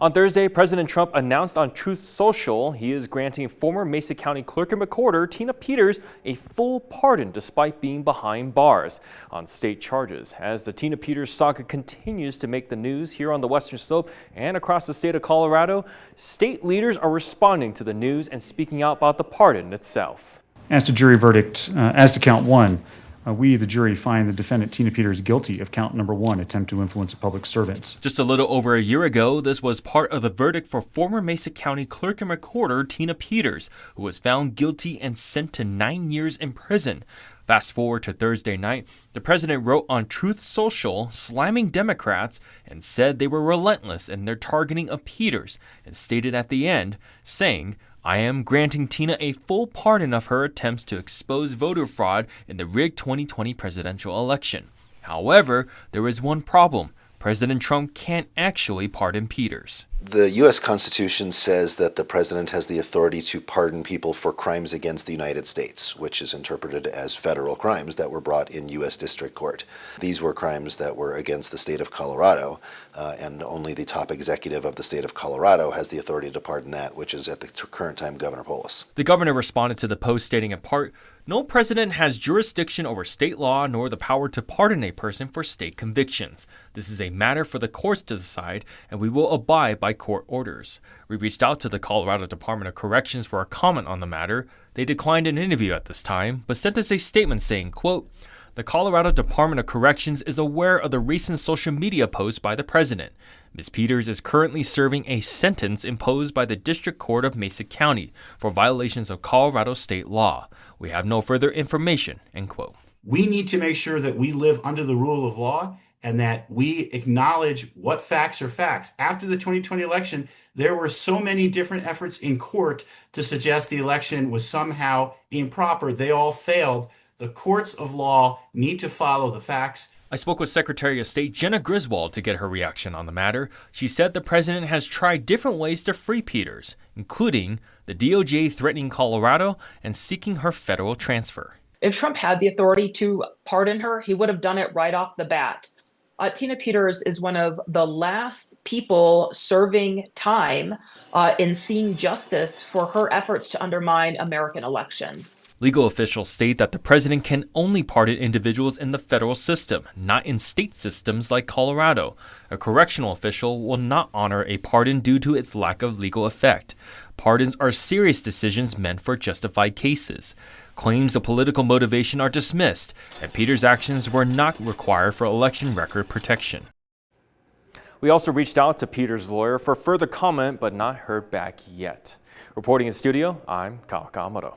On Thursday, President Trump announced on Truth Social he is granting former Mesa County Clerk and Recorder Tina Peters a full pardon despite being behind bars on state charges. As the Tina Peters saga continues to make the news here on the Western Slope and across the state of Colorado, state leaders are responding to the news and speaking out about the pardon itself. As to jury verdict, as to count one, we, the jury, find the defendant Tina Peters guilty of count number 1, attempt to influence a public servant. Just a little over a year ago, this was part of the verdict for former Mesa County Clerk and Recorder Tina Peters, who was found guilty and sent to 9 years in prison. Fast forward to Thursday night, the president wrote on Truth Social, slamming Democrats, and said they were relentless in their targeting of Peters, and stated at the end, saying, "I am granting Tina a full pardon of her attempts to expose voter fraud in the rigged 2020 presidential election." However, there is one problem. President Trump can't actually pardon Peters. The U.S. Constitution says that the president has the authority to pardon people for crimes against the United States, which is interpreted as federal crimes that were brought in U.S. District Court. These were crimes that were against the state of Colorado, and only the top executive of the state of Colorado has the authority to pardon that, which is at the current time Governor Polis. The governor responded to the post stating in part, "No president has jurisdiction over state law nor the power to pardon a person for state convictions. This is a matter for the courts to decide, and we will abide by court orders." We reached out to the Colorado Department of Corrections for a comment on the matter. They declined an interview at this time, but sent us a statement saying, quote, "The Colorado Department of Corrections is aware of the recent social media post by the president. Ms. Peters is currently serving a sentence imposed by the District Court of Mesa County for violations of Colorado state law. We have no further information," end quote. We need to make sure that we live under the rule of law and that we acknowledge what facts are facts. After the 2020 election, there were so many different efforts in court to suggest the election was somehow improper. They all failed. The courts of law need to follow the facts. I spoke with Secretary of State Jenna Griswold to get her reaction on the matter. She said the president has tried different ways to free Peters, including the DOJ threatening Colorado and seeking her federal transfer. If Trump had the authority to pardon her, he would have done it right off the bat. Tina Peters is one of the last people serving time in seeing justice for her efforts to undermine American elections. Legal officials state that the president can only pardon individuals in the federal system, not in state systems like Colorado. A correctional official will not honor a pardon due to its lack of legal effect. Pardons are serious decisions meant for justified cases. Claims of political motivation are dismissed, and Peters' actions were not required for election record protection. We also reached out to Peters' lawyer for further comment, but not heard back yet. Reporting in studio, I'm Kyle Kawamoto.